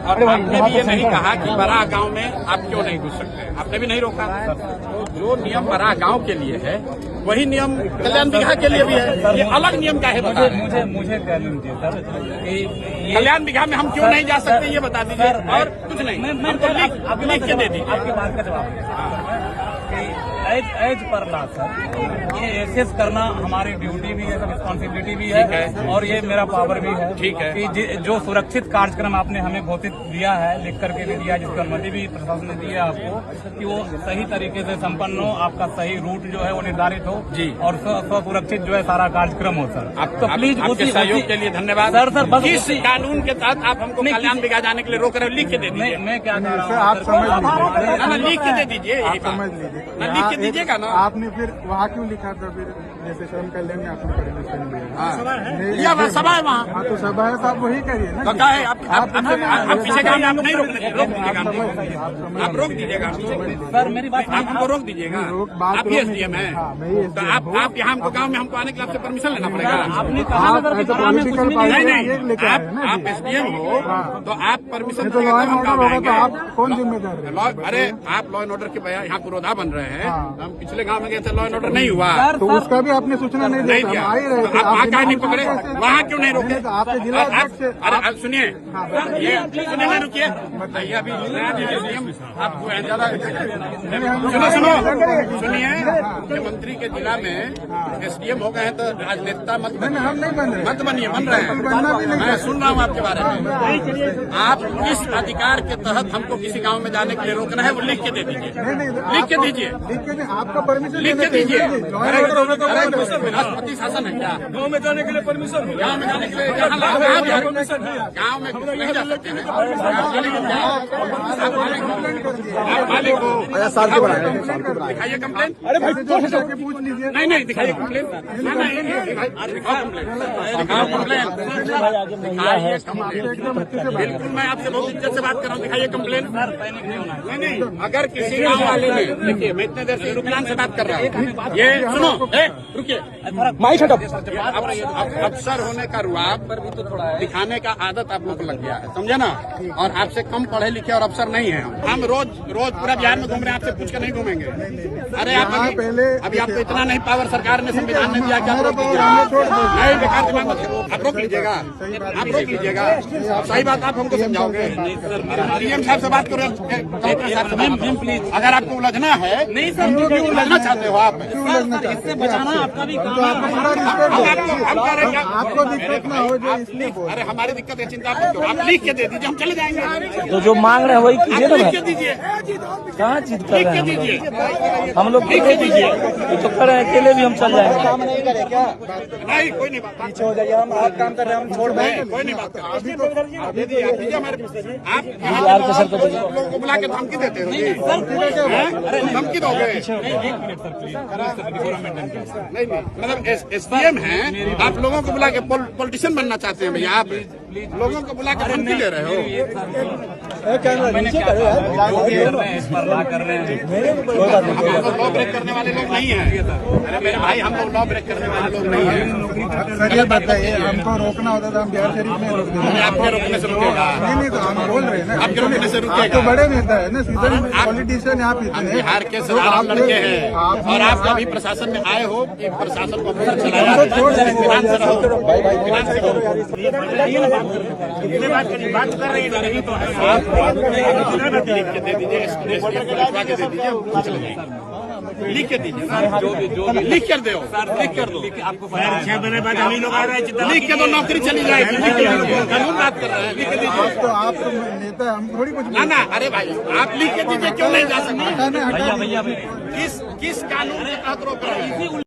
और आपने भी ये नहीं कहा कि बड़ा गांव में आप क्यों नहीं घुस सकते, आपने भी नहीं रोका। तो जो नियम बड़ा गांव के लिए है वही नियम कल्याण बिघा के लिए भी है। ये अलग नियम का है, बता रहे हैं। मुझे क्या दीजिए सर, कल्याण बिघा में हम क्यों नहीं जा सकते ये बता दीजिए, और कुछ नहीं। हमको लिख के दे दीजिए। आपकी बात का जवाब एज पर ला सर, ये एसेस करना हमारी ड्यूटी भी है, रिस्पॉन्सिबिलिटी भी है, और ये मेरा पावर भी है। ठीक है कि जो सुरक्षित कार्यक्रम आपने हमें घोषित दिया है, लिख करके भी दिया, जिसकी अनुमति भी प्रशासन ने दी है आपको, कि वो सही तरीके से संपन्न हो, आपका सही रूट जो है वो निर्धारित हो जी, और सुरक्षित जो है सारा कार्यक्रम हो सर। आप तो प्लीज आपके सहयोग के लिए धन्यवाद सर। बस किस कानून के तहत आप हमको कल्याण बिघा जाने के लिए रोक रहे हो, लिख के दे दीजिए। मैं क्या कह रहा हूँ, आप समझ लिख के दे दीजिए, समझ लीजिए, लिख के दीजिएगा ना। आपने फिर वहाँ क्यों लिखा था, फिर जैसे श्रम कल्याण में आपने परमिशन दिया, या सभा है वहाँ। हाँ तो सभा है तो आप वही करिए ना। तो क्या है, आप पीछे का आप नहीं रोक दीजिएगा, आप रोक दीजिएगा सर। मेरी बात आप हमको रोक दीजिएगा। आप भी एसडीएम है, तो आप यहाँ हमको गाँव में हमको आने के लिए आपसे परमिशन लेना पड़ेगा। आपने कहा नहीं, आप एसडीएम हो तो आप परमिशन तो लॉ एंड ऑर्डर होगा तो आप कौन जिम्मेदार है? अरे आप लॉ एंड ऑर्डर के यहाँ पुरोधा बन रहे हैं। हम पिछले गांव में गए थे, लॉ एंड ऑर्डर नहीं हुआ, तो उसका भी आपने सूचना नहीं दिया, दिया। आ ही रहे थे। आप वहाँ क्यों नहीं पकड़े, वहाँ क्यों नहीं रोके? आपके जिला अध्यक्ष से अरे सुनिए, ये सुनिए ना, रुकिए, बताइए। अभी आप ज्यादा सुनिए, मुख्यमंत्री के जिला में एसडीएम हो गए हैं तो राजनेता मत बनिए, बन रहे हैं। मैं सुन रहा हूँ आपके बारे में। आप किस अधिकार के तहत हमको किसी गांव में जाने के लिए रोकना है, वो लिख के दे दीजिए, लिख के दीजिए, आपका परमिशन लिख के दीजिए। राष्ट्रपति शासन है क्या? गाँव में जाने के लिए परमिशन हो, गाँव में जाने के लिए गाँव में नहीं जा सकते हैं। आप मालिक हो, दिखाइए कंप्लेन। अरे भाई पूछ लीजिए। नहीं दिखाइए कंप्लेन, दिखाओ कंप्लेन। बिल्कुल, मैं आपसे बहुत इज्जत से बात कर रहा हूँ, दिखाइए कंप्लेन। नहीं, अगर किसी गाँव वाले ने, देखिए मैं इतने देर से रुकलान से बात कर रहा हूँ, ये सुनो, रुकिए, अफसर होने का रुआब दिखाने का आदत आप लोग को लग गया है, समझे ना। और आपसे कम पढ़े लिखे और अफसर नहीं है हम रोज पूरा बिहार में घूम रहे हैं, आपसे पूछ कर नहीं घूमेंगे। अरे आप अभी आपको इतना नहीं पावर सरकार ने, संविधान ने दिया, क्या रोक दीजिएगा? नहीं, बेकार दिमाग मत करो, आप रोक लीजिएगा, आप रोक लीजिएगा। सही बात आप हमको समझाओगे। डीएम साहब से बात करो, प्लीज। अगर आपको उलझना है, नहीं सर, क्यों उलझना चाहते हो आप? इससे बचाना आपका भी काम है। आपको दिक्कत ना हो जाए इसलिए। अरे हमारी दिक्कत है, चिंता मत करो, आप लिख के दे दीजिए, हम चले जाएंगे। तो जो मांग रहे हैं वही कीजिए ना। लिख के दीजिए, कहाँ चीज कर लिख रहे के हैं दीजिए, हम लोग? लिख के दीजिए, तो कर रहे हैं, अकेले भी हम चल जाएंगे। नहीं कोई नहीं बात, पीछे हो जाइए, हम आप काम कर रहे हैं, हम छोड़ देंगे, कोई नहीं बात। आप दीजिए हमारे, आप लोगों को बुला के धमकी देते हो, धमकी दोगे? नहीं, मतलब एसडीएम है, आप लोगों को बुला के पॉलिटिशियन बनना चाहते हैं भैया? आप लोगों को बुला के धमकी ले रहे हो? लॉ ब्रेक करने वाले लोग नहीं है। अरे मेरे भाई, हम लोग लॉ ब्रेक करने वाले लोग नहीं है। सर ये बताइए, हमको रोकना होता था, हम बिहार शरीफ में रोक देंगे। आपके रोकने से रुकेगा? नहीं तो हम बोल रहे हैं ना, आपके रोकने से रुकेगा? तो बड़े नेता है ना, सीधे पॉलिटिशियन यहाँ पे हम बिहार के साधारण लड़के हैं, और आप अभी प्रशासन में आए हो कि प्रशासन को चलाया, विधान से रहो, विधान से रहो। बात कर रही नहीं तो लिख के दे दीजिए, लिख के दीजिए, लिख कर दो, लिख कर दो। आपको 6 महीने बाद हम ही लोग आ रहे हैं, लिख के दो, नौकरी चली जाएगी। कानून बात कर रहे हैं, लिख के दीजिए। तो आप नेता, हम थोड़ी कुछ ना, अरे भाई आप लिख के दीजिए, क्यों नहीं जा सकते? भैया किस कानून के तहत रोक रहे हैं?